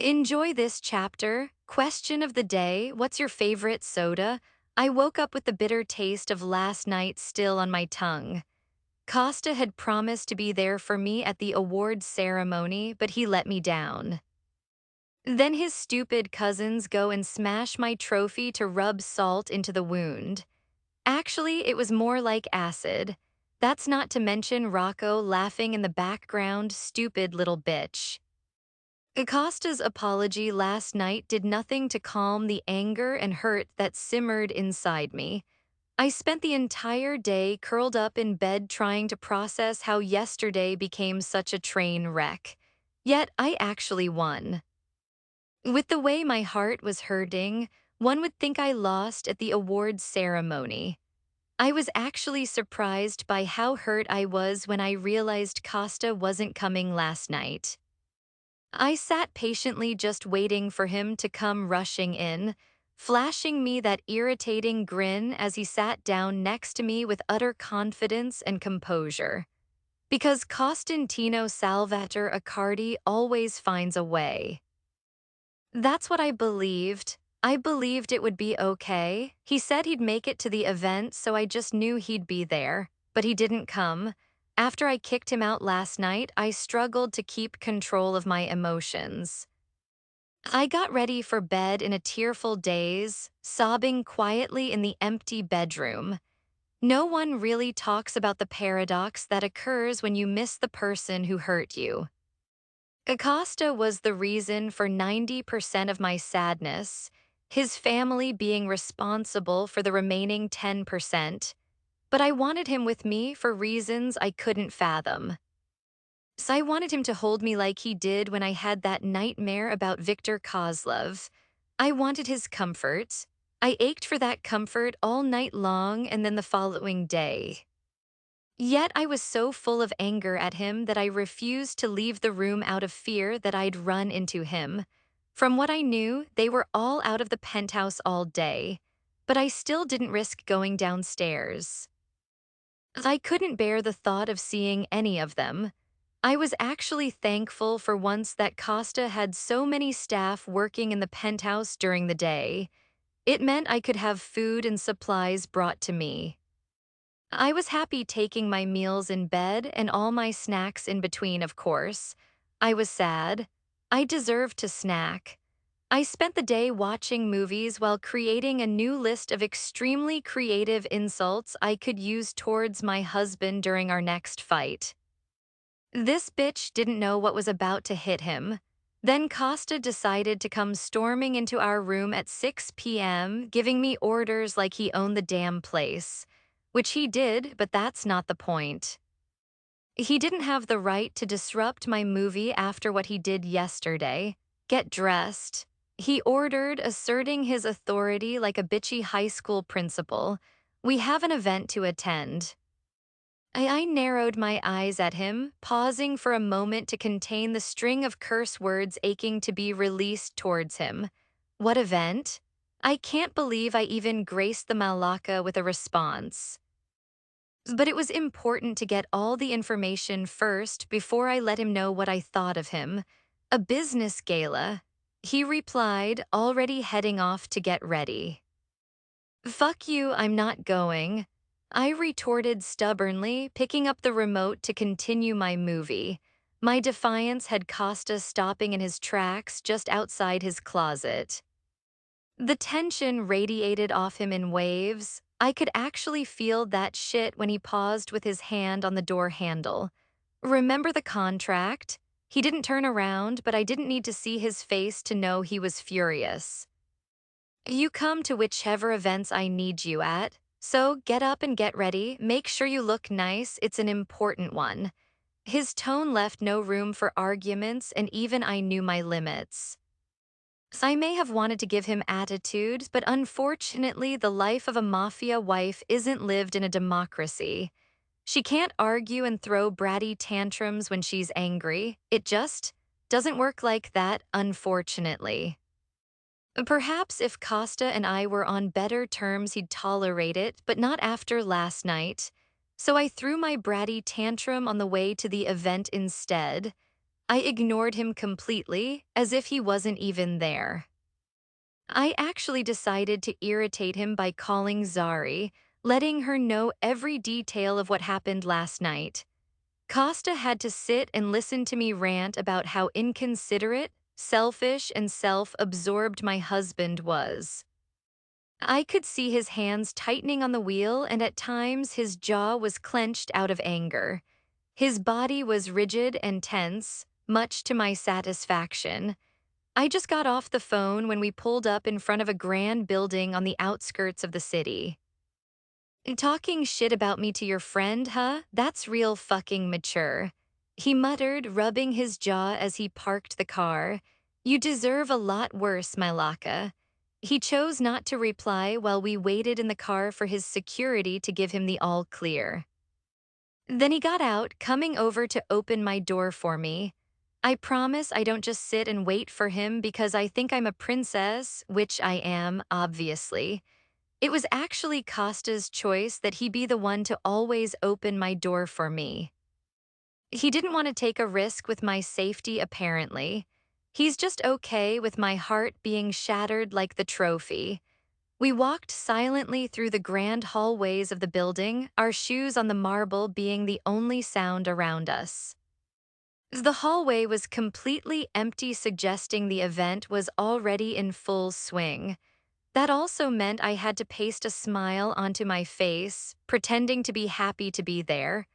Enjoy this chapter. Question of the day: what's your favorite soda? I woke up with the bitter taste of last night still on my tongue. Costa had promised to be there for me at the awards ceremony, but he let me down. Then his stupid cousins go and smash my trophy to rub salt into the wound. Actually, it was more like acid. That's not to mention Rocco laughing in the background, stupid little bitch. Acosta's apology last night did nothing to calm the anger and hurt that simmered inside me. I spent the entire day curled up in bed trying to process how yesterday became such a train wreck. Yet I actually won. With the way my heart was hurting, one would think I lost at the awards ceremony. I was actually surprised by how hurt I was when I realized Costa wasn't coming last night. I sat patiently just waiting for him to come rushing in, flashing me that irritating grin as he sat down next to me with utter confidence and composure. Because Costantino Salvatore Accardi always finds a way. That's what I believed. I believed it would be okay. He said he'd make it to the event, so I just knew he'd be there. But he didn't come. After I kicked him out last night, I struggled to keep control of my emotions. I got ready for bed in a tearful daze, sobbing quietly in the empty bedroom. No one really talks about the paradox that occurs when you miss the person who hurt you. Acosta was the reason for 90% of my sadness, his family being responsible for the remaining 10%, but I wanted him with me for reasons I couldn't fathom. So I wanted him to hold me like he did when I had that nightmare about Viktor Kozlov. I wanted his comfort. I ached for that comfort all night long and then the following day. Yet I was so full of anger at him that I refused to leave the room out of fear that I'd run into him. From what I knew, they were all out of the penthouse all day, but I still didn't risk going downstairs. I couldn't bear the thought of seeing any of them. I was actually thankful for once that Costa had so many staff working in the penthouse during the day. It meant I could have food and supplies brought to me. I was happy taking my meals in bed and all my snacks in between, of course. I was sad. I deserved to snack. I spent the day watching movies while creating a new list of extremely creative insults I could use towards my husband during our next fight. This bitch didn't know what was about to hit him. Then Costa decided to come storming into our room at 6 p.m., giving me orders like he owned the damn place. Which he did, but that's not the point. He didn't have the right to disrupt my movie after what he did yesterday. Get dressed. He ordered, asserting his authority like a bitchy high school principal. We have an event to attend. I narrowed my eyes at him, pausing for a moment to contain the string of curse words aching to be released towards him. What event? I can't believe I even graced the Malacca with a response. But it was important to get all the information first before I let him know what I thought of him. A business gala. He replied, already heading off to get ready. Fuck you, I'm not going. I retorted stubbornly, picking up the remote to continue my movie. My defiance had Costa stopping in his tracks just outside his closet. The tension radiated off him in waves. I could actually feel that shit when he paused with his hand on the door handle. Remember the contract? He didn't turn around, but I didn't need to see his face to know he was furious. You come to whichever events I need you at, so get up and get ready, make sure you look nice, it's an important one. His tone left no room for arguments, and even I knew my limits. I may have wanted to give him attitude, but unfortunately the life of a mafia wife isn't lived in a democracy. She can't argue and throw bratty tantrums when she's angry. It just doesn't work like that, unfortunately. Perhaps if Costa and I were on better terms he'd tolerate it, but not after last night. So I threw my bratty tantrum on the way to the event instead. I ignored him completely, as if he wasn't even there. I actually decided to irritate him by calling Zari, letting her know every detail of what happened last night. Costa had to sit and listen to me rant about how inconsiderate, selfish, and self-absorbed my husband was. I could see his hands tightening on the wheel, and at times his jaw was clenched out of anger. His body was rigid and tense, much to my satisfaction. I just got off the phone when we pulled up in front of a grand building on the outskirts of the city. Talking shit about me to your friend, huh? That's real fucking mature. He muttered, rubbing his jaw as he parked the car. You deserve a lot worse, my Laka. He chose not to reply while we waited in the car for his security to give him the all clear. Then he got out, coming over to open my door for me. I promise I don't just sit and wait for him because I think I'm a princess, which I am, obviously. It was actually Costa's choice that he be the one to always open my door for me. He didn't want to take a risk with my safety, apparently. He's just okay with my heart being shattered like the trophy. We walked silently through the grand hallways of the building, our shoes on the marble being the only sound around us. The hallway was completely empty, suggesting the event was already in full swing. That also meant I had to paste a smile onto my face, pretending to be happy to be there.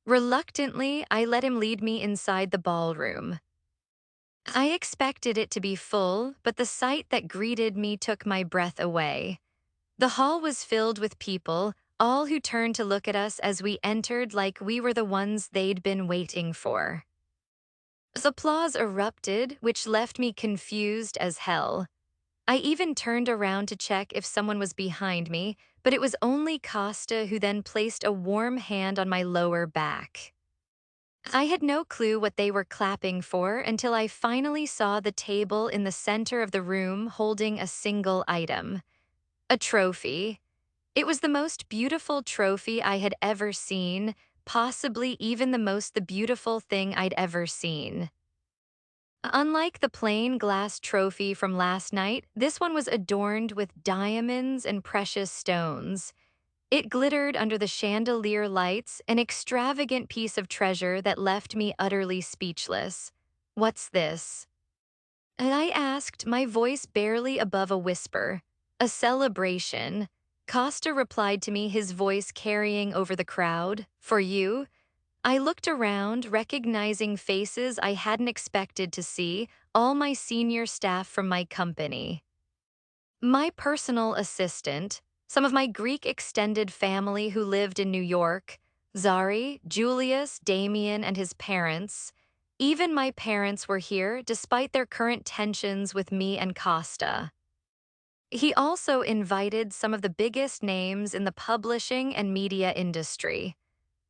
Reluctantly, I let him lead me inside the ballroom. I expected it to be full, but the sight that greeted me took my breath away. The hall was filled with people, all who turned to look at us as we entered like we were the ones they'd been waiting for. Applause erupted, which left me confused as hell. I even turned around to check if someone was behind me, but it was only Costa, who then placed a warm hand on my lower back. I had no clue what they were clapping for until I finally saw the table in the center of the room holding a single item. A trophy. It was the most beautiful trophy I had ever seen, possibly even the beautiful thing I'd ever seen. Unlike the plain glass trophy from last night, this one was adorned with diamonds and precious stones. It glittered under the chandelier lights, an extravagant piece of treasure that left me utterly speechless. What's this? And I asked, my voice barely above a whisper. A celebration. Costa replied to me, his voice carrying over the crowd. For you? I looked around, recognizing faces I hadn't expected to see, all my senior staff from my company. My personal assistant, some of my Greek extended family who lived in New York, Zari, Julius, Damien, and his parents. Even my parents were here, despite their current tensions with me and Costa. He also invited some of the biggest names in the publishing and media industry.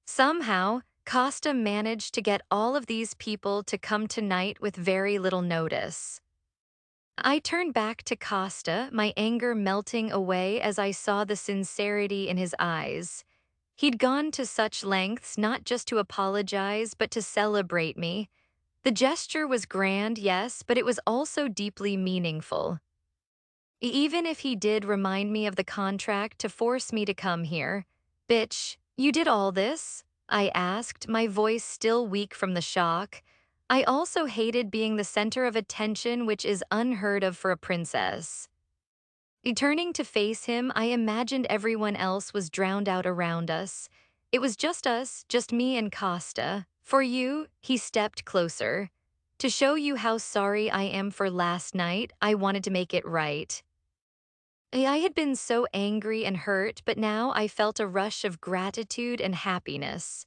Somehow, Costa managed to get all of these people to come tonight with very little notice. I turned back to Costa, my anger melting away as I saw the sincerity in his eyes. He'd gone to such lengths not just to apologize, but to celebrate me. The gesture was grand, yes, but it was also deeply meaningful. Even if he did remind me of the contract to force me to come here. Bitch, you did all this? I asked, my voice still weak from the shock. I also hated being the center of attention, which is unheard of for a princess. Turning to face him, I imagined everyone else was drowned out around us. It was just us, just me and Costa. For you, he stepped closer. To show you how sorry I am for last night, I wanted to make it right. I had been so angry and hurt, but now I felt a rush of gratitude and happiness.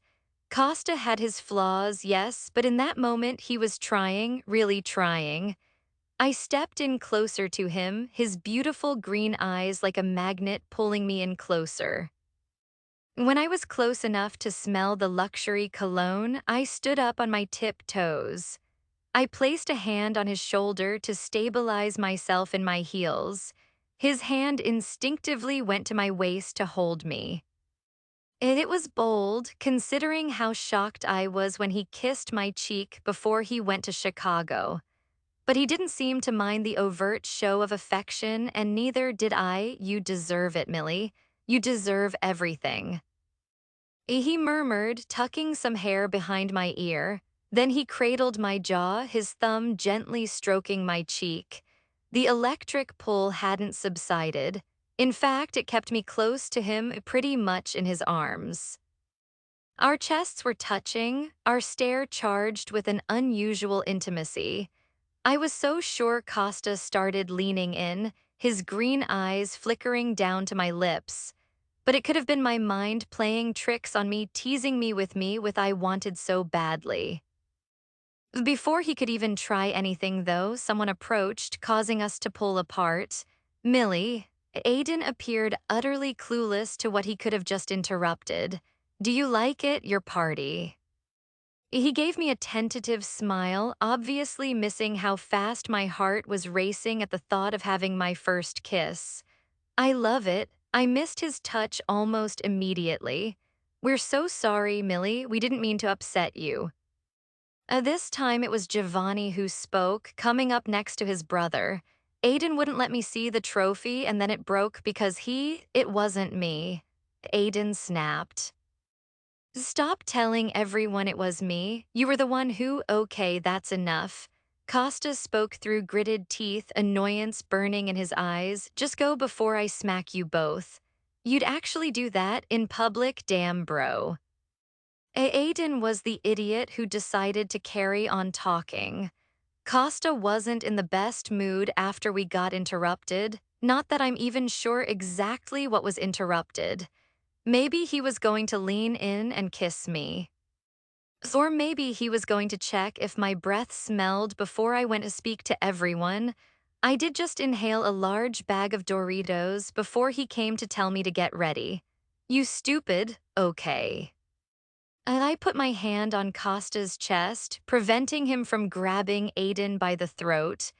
Costa had his flaws, yes, but in that moment he was trying, really trying. I stepped in closer to him, his beautiful green eyes like a magnet pulling me in closer. When I was close enough to smell the luxury cologne, I stood up on my tiptoes. I placed a hand on his shoulder to stabilize myself in my heels. His hand instinctively went to my waist to hold me. It was bold, considering how shocked I was when he kissed my cheek before he went to Chicago. But he didn't seem to mind the overt show of affection, and neither did I. You deserve it, Millie. You deserve everything. He murmured, tucking some hair behind my ear. Then he cradled my jaw, his thumb gently stroking my cheek. The electric pull hadn't subsided. In fact, it kept me close to him, pretty much in his arms. Our chests were touching, our stare charged with an unusual intimacy. I was so sure Costa started leaning in, his green eyes flickering down to my lips. But it could have been my mind playing tricks on me, teasing me with I wanted so badly. Before he could even try anything, though, someone approached, causing us to pull apart. Millie. Aiden appeared utterly clueless to what he could have just interrupted. Do you like it, your party? He gave me a tentative smile, obviously missing how fast my heart was racing at the thought of having my first kiss. I love it. I missed his touch almost immediately. We're so sorry, Millie. We didn't mean to upset you. This time it was Giovanni who spoke, coming up next to his brother. Aiden wouldn't let me see the trophy, and then it broke because it wasn't me. Aiden snapped. Stop telling everyone it was me. You were the one who, okay, that's enough. Costa spoke through gritted teeth, annoyance burning in his eyes. Just go before I smack you both. You'd actually do that in public, damn bro. Aiden was the idiot who decided to carry on talking. Costa wasn't in the best mood after we got interrupted. Not that I'm even sure exactly what was interrupted. Maybe he was going to lean in and kiss me. Or maybe he was going to check if my breath smelled before I went to speak to everyone. I did just inhale a large bag of Doritos before he came to tell me to get ready. You stupid, okay. And I put my hand on Costa's chest, preventing him from grabbing Aiden by the throat.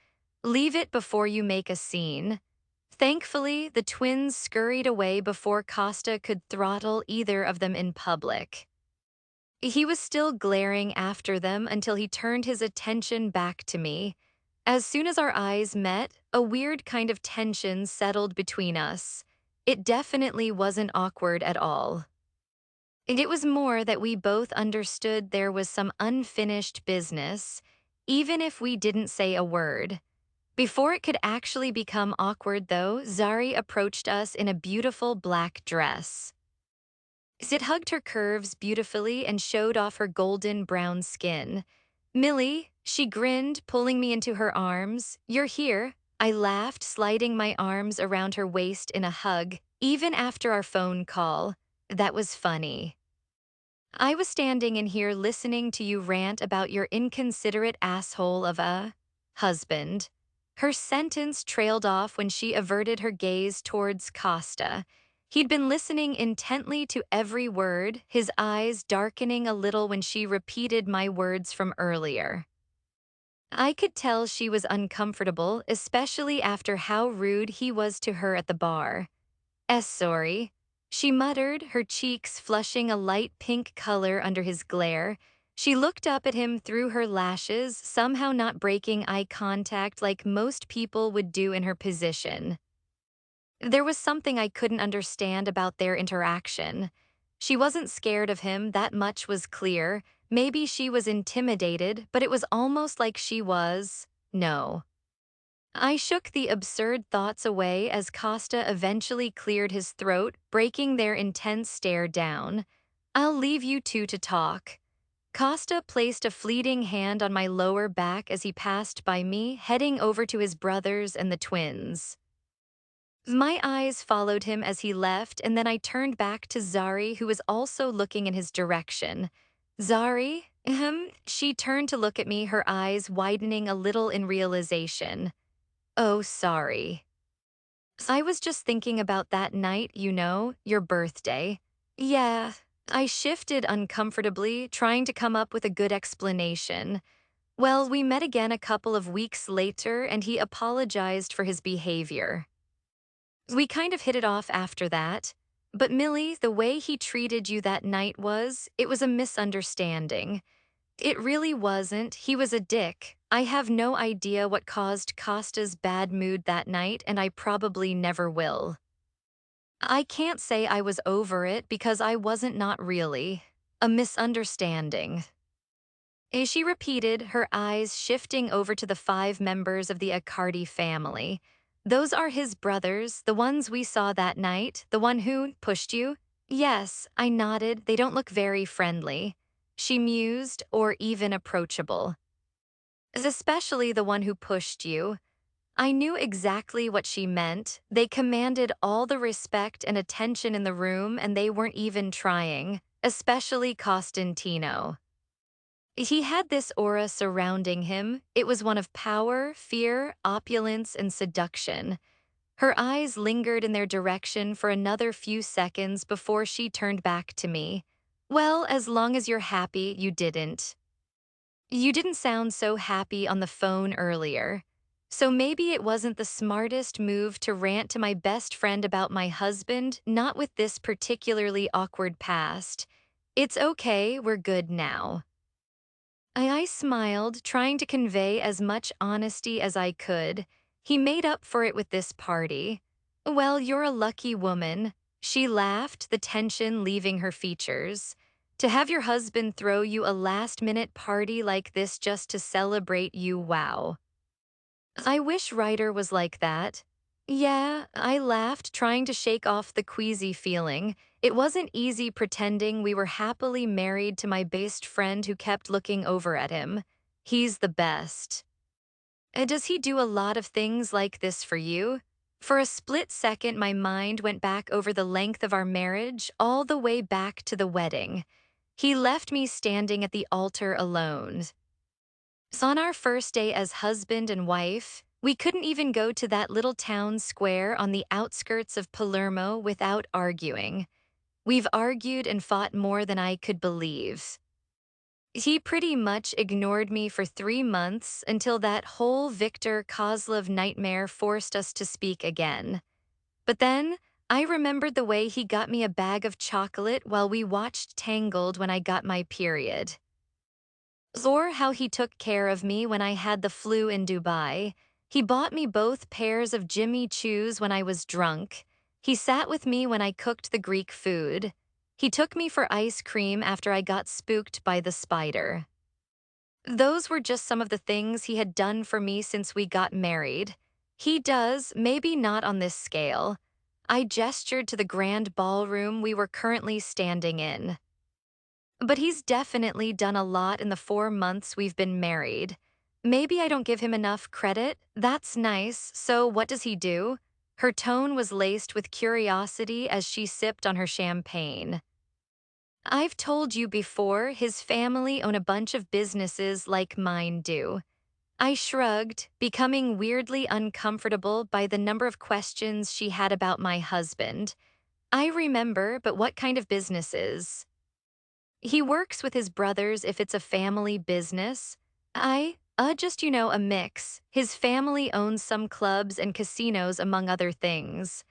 Leave it before you make a scene. Thankfully, the twins scurried away before Costa could throttle either of them in public. He was still glaring after them until he turned his attention back to me. As soon as our eyes met, a weird kind of tension settled between us. It definitely wasn't awkward at all. It was more that we both understood there was some unfinished business, even if we didn't say a word. Before it could actually become awkward, though, Zari approached us in a beautiful black dress. It hugged her curves beautifully and showed off her golden brown skin. Millie, she grinned, pulling me into her arms. You're here. I laughed, sliding my arms around her waist in a hug, even after our phone call. That was funny. I was standing in here listening to you rant about your inconsiderate asshole of a husband. Her sentence trailed off when she averted her gaze towards Costa. He'd been listening intently to every word, his eyes darkening a little when she repeated my words from earlier. I could tell she was uncomfortable, especially after how rude he was to her at the bar. Sorry, she muttered, her cheeks flushing a light pink color under his glare. She looked up at him through her lashes, somehow not breaking eye contact like most people would do in her position. There was something I couldn't understand about their interaction. She wasn't scared of him, that much was clear. Maybe she was intimidated, but it was almost like she was. No. I shook the absurd thoughts away as Costa eventually cleared his throat, breaking their intense stare down. I'll leave you two to talk. Costa placed a fleeting hand on my lower back as he passed by me, heading over to his brothers and the twins. My eyes followed him as he left, and then I turned back to Zari, who was also looking in his direction. Zari? She turned to look at me, her eyes widening a little in realization. Oh, sorry. I was just thinking about that night, your birthday. Yeah. I shifted uncomfortably, trying to come up with a good explanation. Well, we met again a couple of weeks later, and he apologized for his behavior. We kind of hit it off after that. But Millie, the way he treated you that night it was a misunderstanding. It really wasn't. He was a dick. I have no idea what caused Costa's bad mood that night, and I probably never will. I can't say I was over it because I wasn't not really. A misunderstanding. She repeated, her eyes shifting over to the five members of the Accardi family. Those are his brothers, the ones we saw that night, the one who pushed you? Yes, I nodded. They don't look very friendly. She mused, or even approachable. Especially the one who pushed you. I knew exactly what she meant. They commanded all the respect and attention in the room, and they weren't even trying, especially Costantino. He had this aura surrounding him. It was one of power, fear, opulence, and seduction. Her eyes lingered in their direction for another few seconds before she turned back to me. Well, as long as you're happy, you didn't. You didn't sound so happy on the phone earlier. So maybe it wasn't the smartest move to rant to my best friend about my husband, not with this particularly awkward past. It's okay, we're good now. I smiled, trying to convey as much honesty as I could. He made up for it with this party. Well, you're a lucky woman. She laughed, the tension leaving her features. To have your husband throw you a last-minute party like this just to celebrate you, wow. I wish Ryder was like that. Yeah, I laughed, trying to shake off the queasy feeling. It wasn't easy pretending we were happily married to my best friend who kept looking over at him. He's the best. Does he do a lot of things like this for you? For a split second, my mind went back over the length of our marriage, all the way back to the wedding. He left me standing at the altar alone. So on our first day as husband and wife, we couldn't even go to that little town square on the outskirts of Palermo without arguing. We've argued and fought more than I could believe. He pretty much ignored me for 3 months until that whole Viktor Kozlov nightmare forced us to speak again. But then, I remembered the way he got me a bag of chocolate while we watched Tangled when I got my period. Or how he took care of me when I had the flu in Dubai. He bought me both pairs of Jimmy Choos when I was drunk. He sat with me when I cooked the Greek food. He took me for ice cream after I got spooked by the spider. Those were just some of the things he had done for me since we got married. He does, maybe not on this scale. I gestured to the grand ballroom we were currently standing in. But he's definitely done a lot in the 4 months we've been married. Maybe I don't give him enough credit. That's nice. So what does he do? Her tone was laced with curiosity as she sipped on her champagne. I've told you before, his family own a bunch of businesses like mine do. I shrugged, becoming weirdly uncomfortable by the number of questions she had about my husband. I remember, but what kind of businesses? He works with his brothers if it's a family business. Just, a mix. His family owns some clubs and casinos, among other things.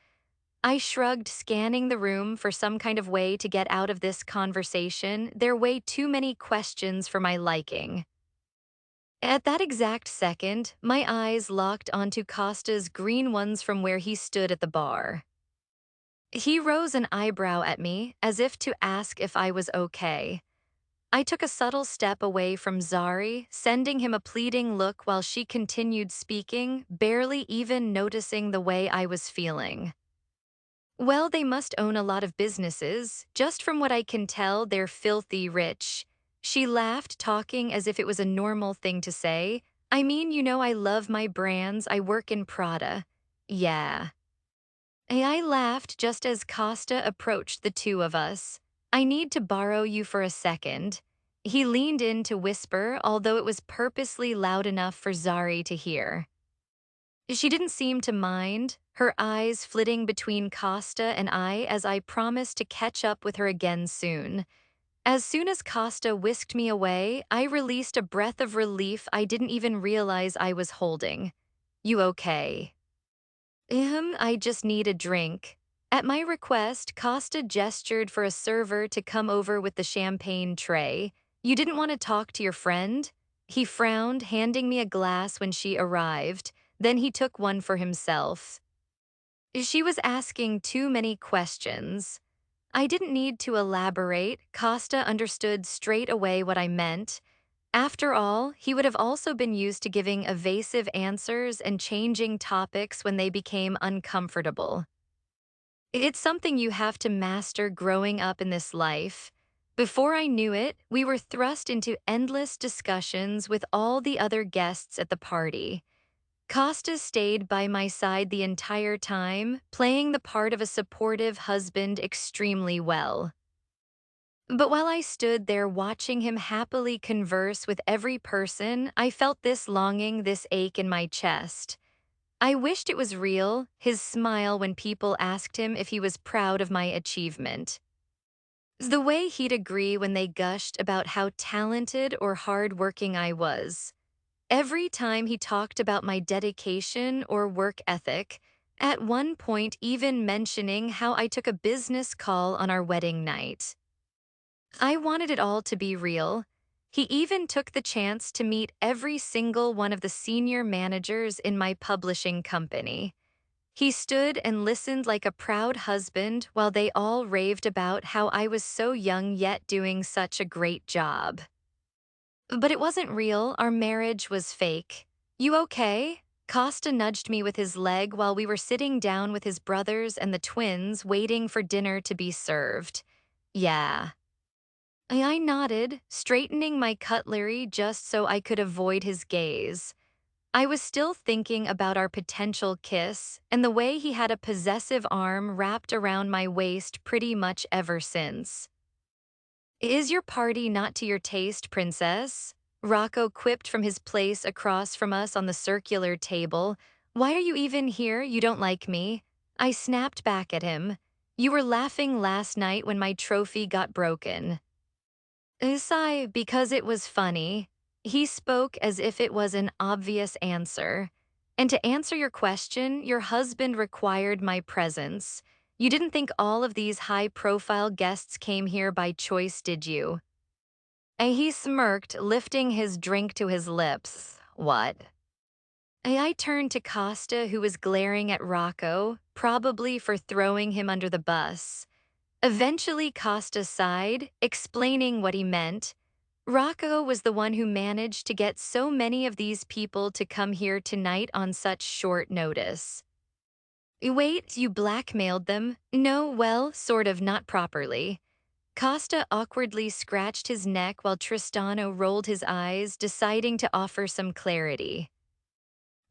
I shrugged, scanning the room for some kind of way to get out of this conversation. There were way too many questions for my liking. At that exact second, my eyes locked onto Costa's green ones from where he stood at the bar. He rose an eyebrow at me, as if to ask if I was okay. I took a subtle step away from Zari, sending him a pleading look while she continued speaking, barely even noticing the way I was feeling. Well, they must own a lot of businesses. Just from what I can tell, they're filthy rich. She laughed, talking as if it was a normal thing to say. I mean, I love my brands. I work in Prada. Yeah. I laughed just as Costa approached the two of us. I need to borrow you for a second. He leaned in to whisper, although it was purposely loud enough for Zari to hear. She didn't seem to mind, her eyes flitting between Costa and I as I promised to catch up with her again soon. As soon as Costa whisked me away, I released a breath of relief I didn't even realize I was holding. You okay? I just need a drink. At my request, Costa gestured for a server to come over with the champagne tray. You didn't want to talk to your friend? He frowned, handing me a glass when she arrived. Then he took one for himself. She was asking too many questions. I didn't need to elaborate. Costa understood straight away what I meant. After all, he would have also been used to giving evasive answers and changing topics when they became uncomfortable. It's something you have to master growing up in this life. Before I knew it, we were thrust into endless discussions with all the other guests at the party. Costa stayed by my side the entire time, playing the part of a supportive husband extremely well. But while I stood there watching him happily converse with every person, I felt this longing, this ache in my chest. I wished it was real, his smile when people asked him if he was proud of my achievement. The way he'd agree when they gushed about how talented or hardworking I was. Every time he talked about my dedication or work ethic, at one point even mentioning how I took a business call on our wedding night. I wanted it all to be real. He even took the chance to meet every single one of the senior managers in my publishing company. He stood and listened like a proud husband while they all raved about how I was so young yet doing such a great job. But it wasn't real, our marriage was fake. You okay? Costa nudged me with his leg while we were sitting down with his brothers and the twins waiting for dinner to be served. Yeah. I nodded, straightening my cutlery just so I could avoid his gaze. I was still thinking about our potential kiss and the way he had a possessive arm wrapped around my waist pretty much ever since. Is your party not to your taste, princess? Rocco quipped from his place across from us on the circular table. Why are you even here? You don't like me? I snapped back at him. You were laughing last night when my trophy got broken. Sigh, because it was funny. He spoke as if it was an obvious answer. And to answer your question, your husband required my presence. You didn't think all of these high-profile guests came here by choice, did you? And he smirked, lifting his drink to his lips. What? I turned to Costa, who was glaring at Rocco, probably for throwing him under the bus. Eventually, Costa sighed, explaining what he meant. Rocco was the one who managed to get so many of these people to come here tonight on such short notice. Wait, you blackmailed them? No, well, sort of, not properly. Costa awkwardly scratched his neck while Tristano rolled his eyes, deciding to offer some clarity.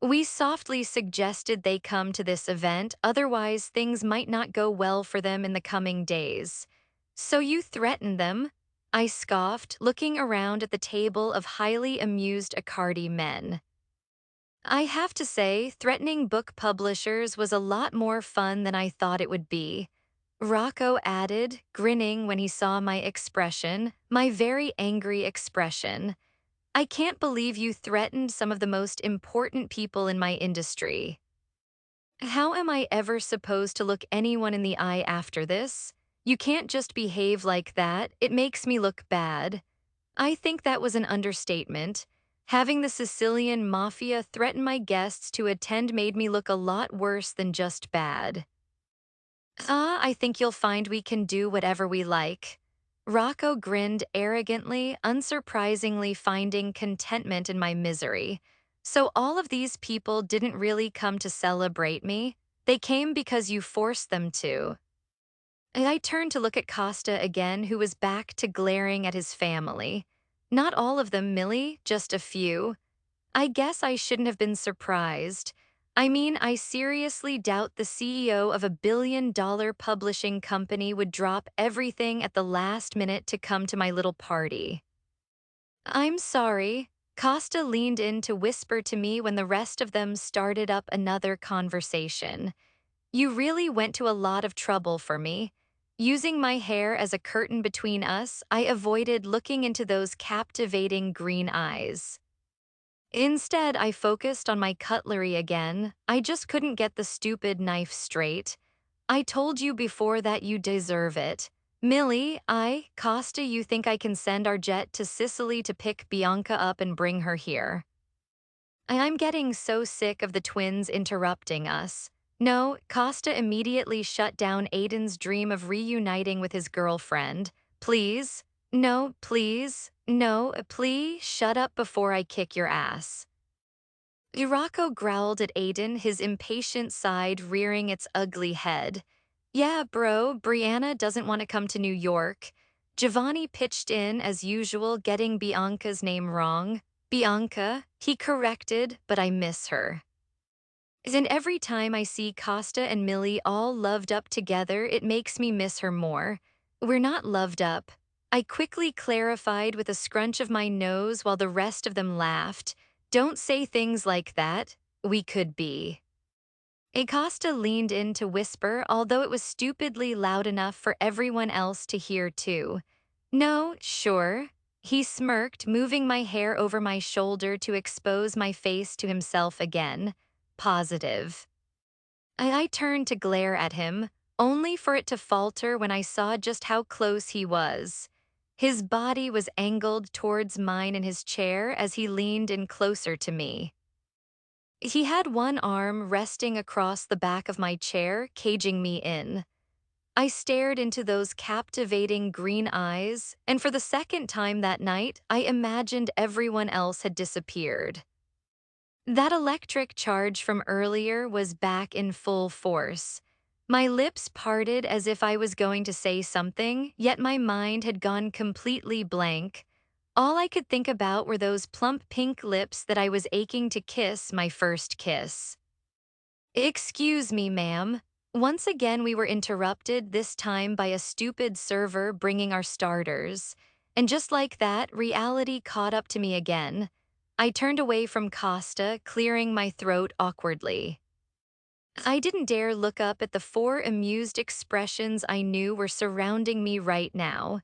We softly suggested they come to this event, otherwise things might not go well for them in the coming days. So you threatened them? I scoffed, looking around at the table of highly amused Accardi men. I have to say, threatening book publishers was a lot more fun than I thought it would be. Rocco added, grinning when he saw my expression, my very angry expression. I can't believe you threatened some of the most important people in my industry. How am I ever supposed to look anyone in the eye after this? You can't just behave like that, it makes me look bad. I think that was an understatement. Having the Sicilian Mafia threaten my guests to attend made me look a lot worse than just bad. I think you'll find we can do whatever we like. Rocco grinned arrogantly, unsurprisingly finding contentment in my misery. So all of these people didn't really come to celebrate me. They came because you forced them to. I turned to look at Costa again, who was back to glaring at his family. Not all of them, Millie, just a few. I guess I shouldn't have been surprised. I mean, I seriously doubt the CEO of a billion-dollar publishing company would drop everything at the last minute to come to my little party. I'm sorry. Costa leaned in to whisper to me when the rest of them started up another conversation. You really went to a lot of trouble for me. Using my hair as a curtain between us, I avoided looking into those captivating green eyes. Instead, I focused on my cutlery again. I just couldn't get the stupid knife straight. I told you before that you deserve it. Millie, Costa, you think I can send our jet to Sicily to pick Bianca up and bring her here? I'm getting so sick of the twins interrupting us. No, Costa immediately shut down Aiden's dream of reuniting with his girlfriend. Please? No, please? No, please shut up before I kick your ass. Urako growled at Aiden, his impatient side rearing its ugly head. Yeah, bro, Brianna doesn't want to come to New York. Giovanni pitched in as usual, getting Bianca's name wrong. Bianca, he corrected, but I miss her. And every time I see Costa and Millie all loved up together, it makes me miss her more. We're not loved up. I quickly clarified with a scrunch of my nose while the rest of them laughed. Don't say things like that. We could be. Acosta leaned in to whisper, although it was stupidly loud enough for everyone else to hear too. No, sure. He smirked, moving my hair over my shoulder to expose my face to himself again. Positive. I turned to glare at him, only for it to falter when I saw just how close he was. His body was angled towards mine in his chair as he leaned in closer to me. He had one arm resting across the back of my chair, caging me in. I stared into those captivating green eyes, and for the second time that night, I imagined everyone else had disappeared. That electric charge from earlier was back in full force. My lips parted as if I was going to say something, yet my mind had gone completely blank. All I could think about were those plump pink lips that I was aching to kiss my first kiss. Excuse me, ma'am. Once again, we were interrupted, this time by a stupid server bringing our starters. And just like that, reality caught up to me again. I turned away from Costa, clearing my throat awkwardly. I didn't dare look up at the four amused expressions I knew were surrounding me right now.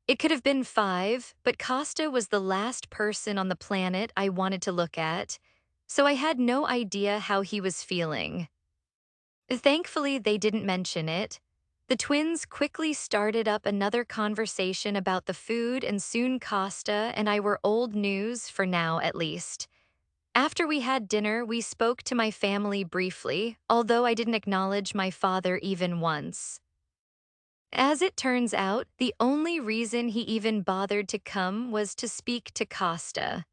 It could have been five, but Costa was the last person on the planet I wanted to look at, so I had no idea how he was feeling. Thankfully, they didn't mention it. The twins quickly started up another conversation about the food, and soon Costa and I were old news, for now at least. After we had dinner, we spoke to my family briefly, although I didn't acknowledge my father even once. As it turns out, the only reason he even bothered to come was to speak to Costa.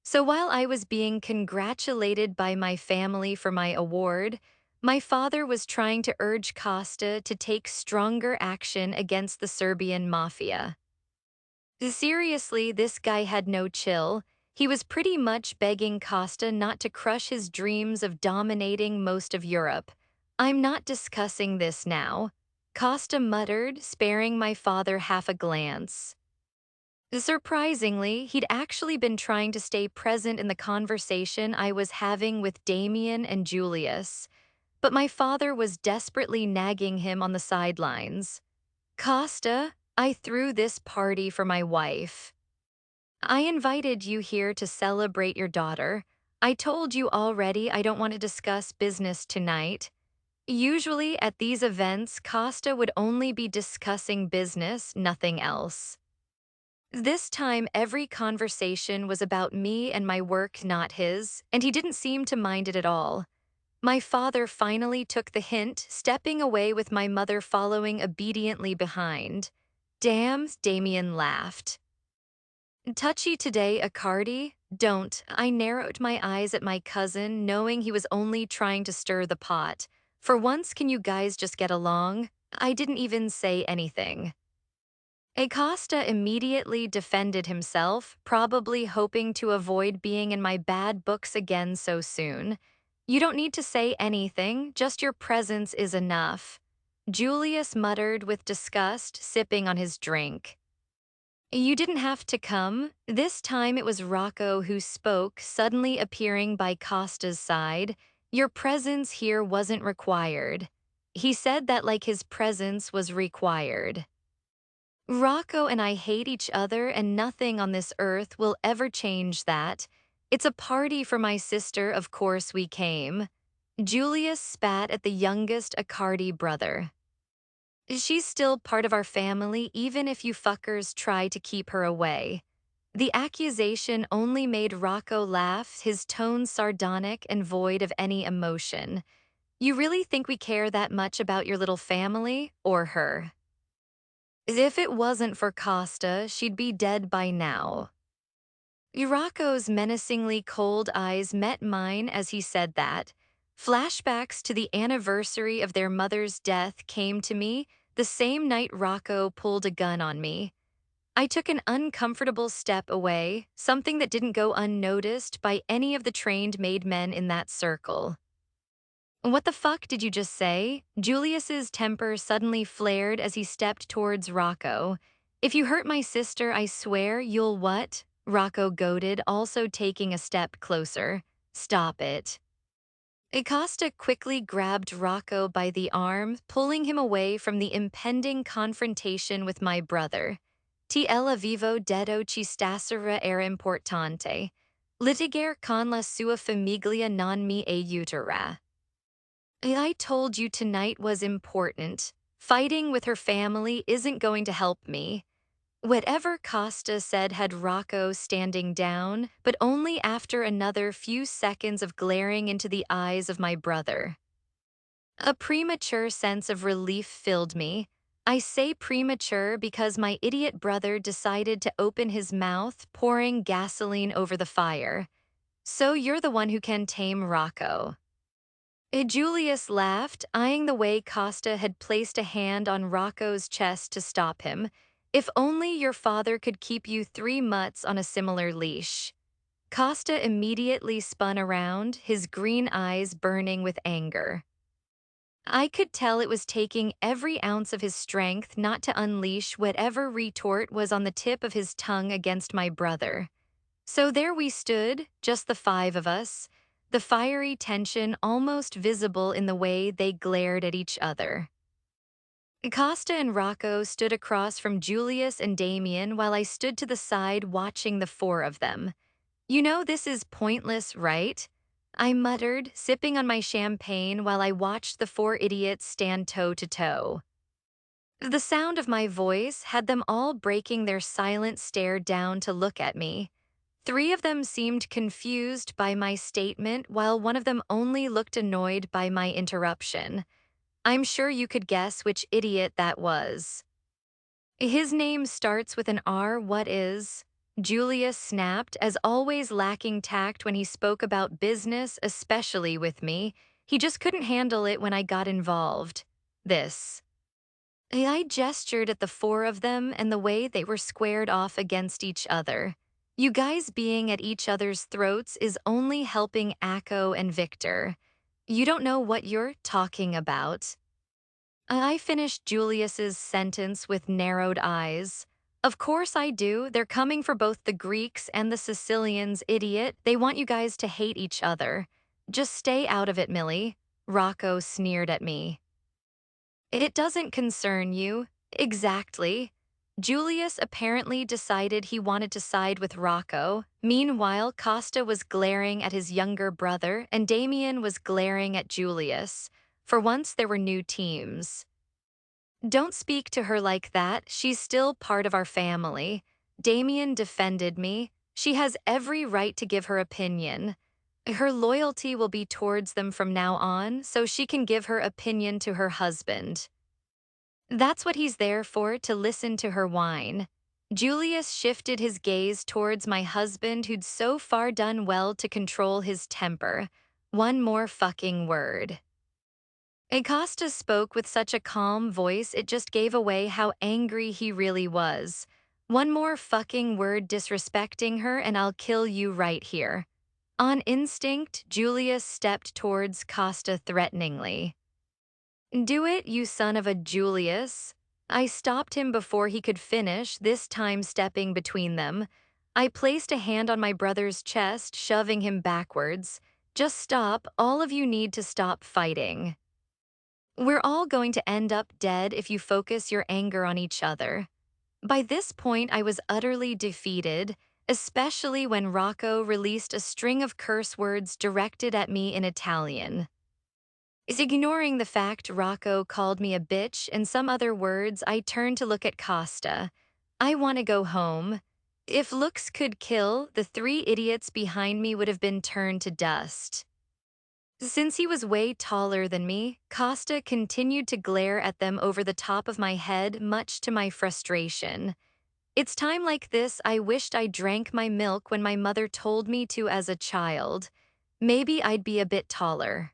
So while I was being congratulated by my family for my award, my father was trying to urge Costa to take stronger action against the Serbian Mafia. Seriously, this guy had no chill. He was pretty much begging Costa not to crush his dreams of dominating most of Europe. I'm not discussing this now, Costa muttered, sparing my father half a glance. Surprisingly, he'd actually been trying to stay present in the conversation I was having with Damien and Julius, but my father was desperately nagging him on the sidelines. Costa, I threw this party for my wife. I invited you here to celebrate your daughter. I told you already I don't want to discuss business tonight. Usually at these events, Costa would only be discussing business, nothing else. This time, every conversation was about me and my work, not his, and he didn't seem to mind it at all. My father finally took the hint, stepping away with my mother following obediently behind. Damn, Damien laughed. Touchy today, Accardi? Don't. I narrowed my eyes at my cousin, knowing he was only trying to stir the pot. For once, can you guys just get along? I didn't even say anything. Acosta immediately defended himself, probably hoping to avoid being in my bad books again so soon. You don't need to say anything, just your presence is enough. Julius muttered with disgust, sipping on his drink. You didn't have to come. This time it was Rocco who spoke, suddenly appearing by Costa's side. Your presence here wasn't required. He said that like his presence was required. Rocco and I hate each other, and nothing on this earth will ever change that. It's a party for my sister, of course we came. Julius spat at the youngest Accardi brother. She's still part of our family even if you fuckers try to keep her away. The accusation only made Rocco laugh, his tone sardonic and void of any emotion. You really think we care that much about your little family or her? If it wasn't for Costa, she'd be dead by now. Rocco's menacingly cold eyes met mine as he said that. Flashbacks to the anniversary of their mother's death came to me the same night Rocco pulled a gun on me. I took an uncomfortable step away, something that didn't go unnoticed by any of the trained made men in that circle. What the fuck did you just say? Julius's temper suddenly flared as he stepped towards Rocco. If you hurt my sister, I swear you'll what? Rocco goaded, also taking a step closer. Stop it. Acosta quickly grabbed Rocco by the arm, pulling him away from the impending confrontation with my brother. Ti vivo detto ci stasera era importante. Litigare con la sua famiglia non mi aiuterà. I told you tonight was important. Fighting with her family isn't going to help me. Whatever Costa said had Rocco standing down, but only after another few seconds of glaring into the eyes of my brother. A premature sense of relief filled me. I say premature because my idiot brother decided to open his mouth, pouring gasoline over the fire. So you're the one who can tame Rocco. Julius laughed, eyeing the way Costa had placed a hand on Rocco's chest to stop him. If only your father could keep you 3 months on a similar leash. Costa immediately spun around, his green eyes burning with anger. I could tell it was taking every ounce of his strength not to unleash whatever retort was on the tip of his tongue against my brother. So there we stood, just the five of us, the fiery tension almost visible in the way they glared at each other. Costa and Rocco stood across from Julius and Damien while I stood to the side watching the four of them. You know this is pointless, right? I muttered, sipping on my champagne while I watched the four idiots stand toe to toe. The sound of my voice had them all breaking their silent stare down to look at me. 3 of them seemed confused by my statement, while one of them only looked annoyed by my interruption. I'm sure you could guess which idiot that was. His name starts with an R, what is? Julius snapped, as always lacking tact when he spoke about business, especially with me. He just couldn't handle it when I got involved. This. I gestured at the four of them and the way they were squared off against each other. You guys being at each other's throats is only helping Akko and Victor. You don't know what you're talking about. I finished Julius's sentence with narrowed eyes. Of course I do. They're coming for both the Greeks and the Sicilians, idiot. They want you guys to hate each other. Just stay out of it, Millie. Rocco sneered at me. It doesn't concern you. Exactly. Julius apparently decided he wanted to side with Rocco. Meanwhile, Costa was glaring at his younger brother, and Damien was glaring at Julius. For once, there were new teams. Don't speak to her like that. She's still part of our family. Damien defended me. She has every right to give her opinion. Her loyalty will be towards them from now on, so she can give her opinion to her husband. That's what he's there for, to listen to her whine. Julius shifted his gaze towards my husband, who'd so far done well to control his temper. One more fucking word. Acosta spoke with such a calm voice it just gave away how angry he really was. One more fucking word disrespecting her and I'll kill you right here. On instinct, Julius stepped towards Costa threateningly. Do it, you son of a Julius. I stopped him before he could finish, this time stepping between them. I placed a hand on my brother's chest, shoving him backwards. Just stop, all of you need to stop fighting. We're all going to end up dead if you focus your anger on each other. By this point, I was utterly defeated, especially when Rocco released a string of curse words directed at me in Italian. Is ignoring the fact Rocco called me a bitch and some other words, I turned to look at Costa. I want to go home. If looks could kill, the three idiots behind me would have been turned to dust. Since he was way taller than me, Costa continued to glare at them over the top of my head, much to my frustration. It's time like this I wished I drank my milk when my mother told me to as a child. Maybe I'd be a bit taller.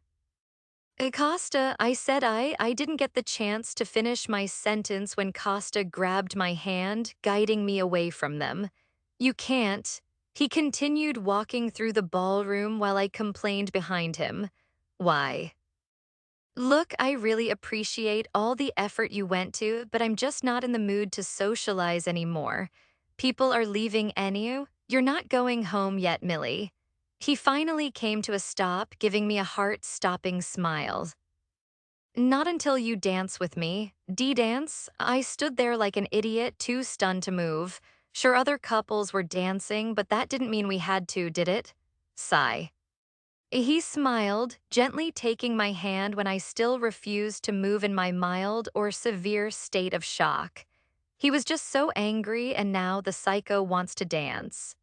Costa, I said I didn't get the chance to finish my sentence when Costa grabbed my hand, guiding me away from them. You can't. He continued walking through the ballroom while I complained behind him. Why? Look, I really appreciate all the effort you went to, but I'm just not in the mood to socialize anymore. People are leaving Enu. You're not going home yet, Millie. He finally came to a stop, giving me a heart-stopping smile. Not until you dance with me. D-dance? I stood there like an idiot, too stunned to move. Sure, other couples were dancing, but that didn't mean we had to, did it? Sigh. He smiled, gently taking my hand when I still refused to move in my mild or severe state of shock. He was just so angry, and now the psycho wants to dance.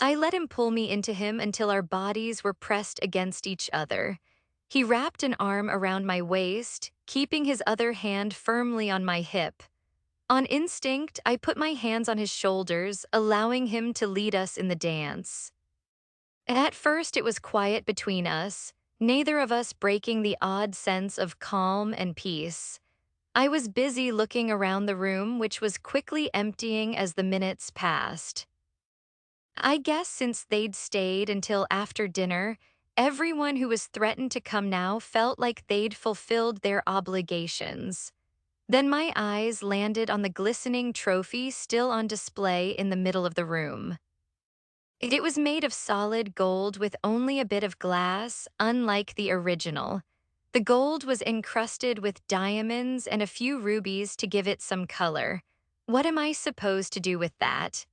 I let him pull me into him until our bodies were pressed against each other. He wrapped an arm around my waist, keeping his other hand firmly on my hip. On instinct, I put my hands on his shoulders, allowing him to lead us in the dance. At first, it was quiet between us, neither of us breaking the odd sense of calm and peace. I was busy looking around the room, which was quickly emptying as the minutes passed. I guess since they'd stayed until after dinner, everyone who was threatened to come now felt like they'd fulfilled their obligations. Then my eyes landed on the glistening trophy still on display in the middle of the room. It was made of solid gold with only a bit of glass, unlike the original. The gold was encrusted with diamonds and a few rubies to give it some color. What am I supposed to do with that?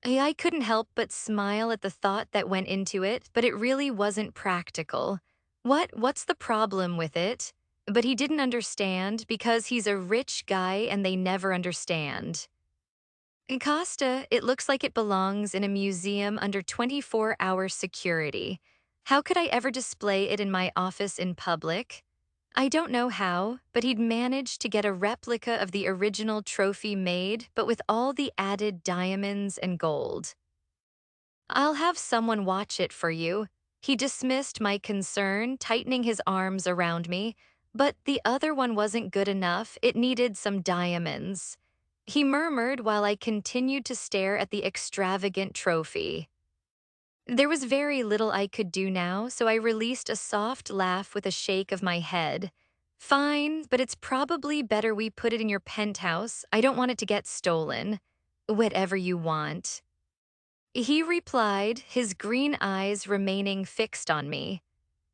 I couldn't help but smile at the thought that went into it, but it really wasn't practical. What's the problem with it? But he didn't understand because he's a rich guy and they never understand. In Costa, it looks like it belongs in a museum under 24-hour security. How could I ever display it in my office in public? I don't know how, but he'd managed to get a replica of the original trophy made, but with all the added diamonds and gold. I'll have someone watch it for you. He dismissed my concern, tightening his arms around me, but the other one wasn't good enough. It needed some diamonds. He murmured while I continued to stare at the extravagant trophy. There was very little I could do now, so I released a soft laugh with a shake of my head. Fine, but it's probably better we put it in your penthouse. I don't want it to get stolen. Whatever you want. He replied, his green eyes remaining fixed on me.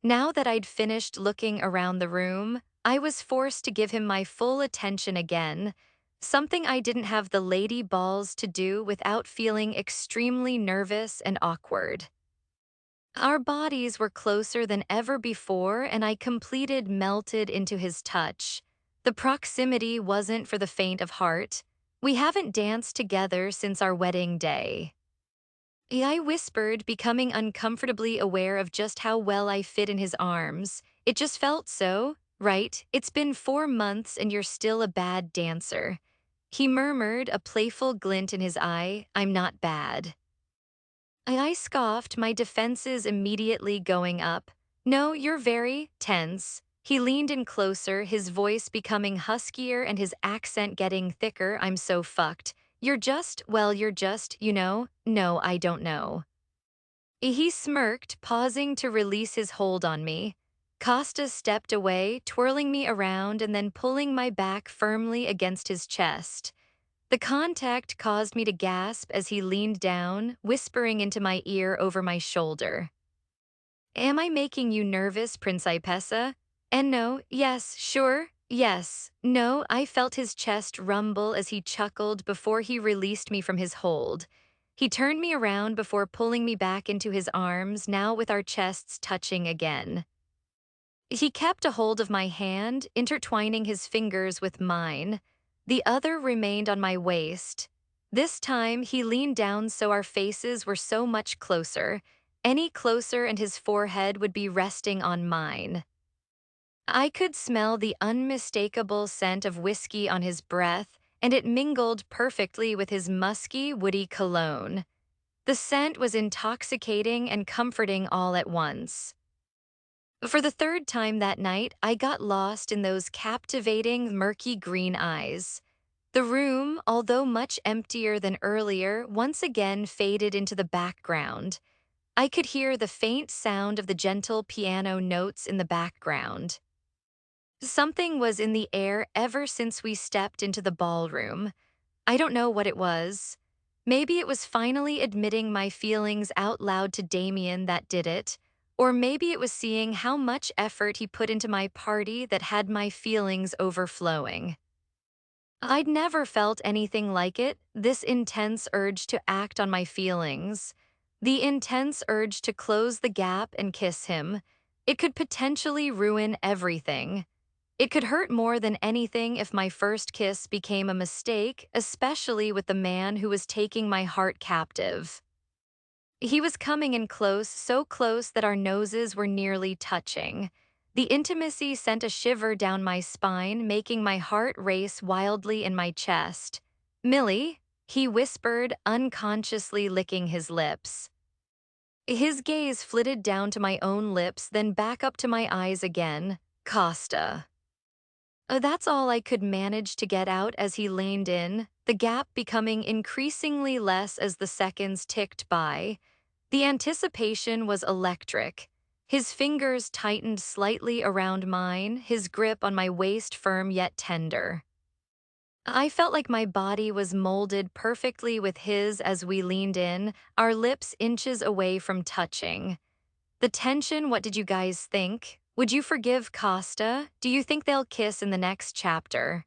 Now that I'd finished looking around the room, I was forced to give him my full attention again, something I didn't have the lady balls to do without feeling extremely nervous and awkward. Our bodies were closer than ever before, and I completed melted into his touch. The proximity wasn't for the faint of heart. We haven't danced together since our wedding day. I whispered, becoming uncomfortably aware of just how well I fit in his arms. It just felt so, right? It's been 4 months and you're still a bad dancer. He murmured, a playful glint in his eye. I'm not bad. I scoffed, my defenses immediately going up. No, you're very tense. He leaned in closer, his voice becoming huskier and his accent getting thicker. I'm so fucked. You're just, no, I don't know. He smirked, pausing to release his hold on me. Costa stepped away, twirling me around and then pulling my back firmly against his chest. The contact caused me to gasp as he leaned down, whispering into my ear over my shoulder. Am I making you nervous, Principessa? And no, yes, sure, yes, no, I felt his chest rumble as he chuckled before he released me from his hold. He turned me around before pulling me back into his arms, now with our chests touching again. He kept a hold of my hand, intertwining his fingers with mine. The other remained on my waist. This time, he leaned down so our faces were so much closer. Any closer and his forehead would be resting on mine. I could smell the unmistakable scent of whiskey on his breath, and it mingled perfectly with his musky, woody cologne. The scent was intoxicating and comforting all at once. For the third time that night, I got lost in those captivating, murky green eyes. The room, although much emptier than earlier, once again faded into the background. I could hear the faint sound of the gentle piano notes in the background. Something was in the air ever since we stepped into the ballroom. I don't know what it was. Maybe it was finally admitting my feelings out loud to Damien that did it. Or maybe it was seeing how much effort he put into my party that had my feelings overflowing. I'd never felt anything like it, this intense urge to act on my feelings. The intense urge to close the gap and kiss him. It could potentially ruin everything. It could hurt more than anything if my first kiss became a mistake, especially with the man who was taking my heart captive. He was coming in close, so close that our noses were nearly touching. The intimacy sent a shiver down my spine, making my heart race wildly in my chest. "Millie," he whispered, unconsciously licking his lips. His gaze flitted down to my own lips, then back up to my eyes again. "Costa." That's all I could manage to get out as he leaned in, the gap becoming increasingly less as the seconds ticked by. The anticipation was electric. His fingers tightened slightly around mine, his grip on my waist firm yet tender. I felt like my body was molded perfectly with his as we leaned in, our lips inches away from touching. The tension, what did you guys think? Would you forgive Costa? Do you think they'll kiss in the next chapter?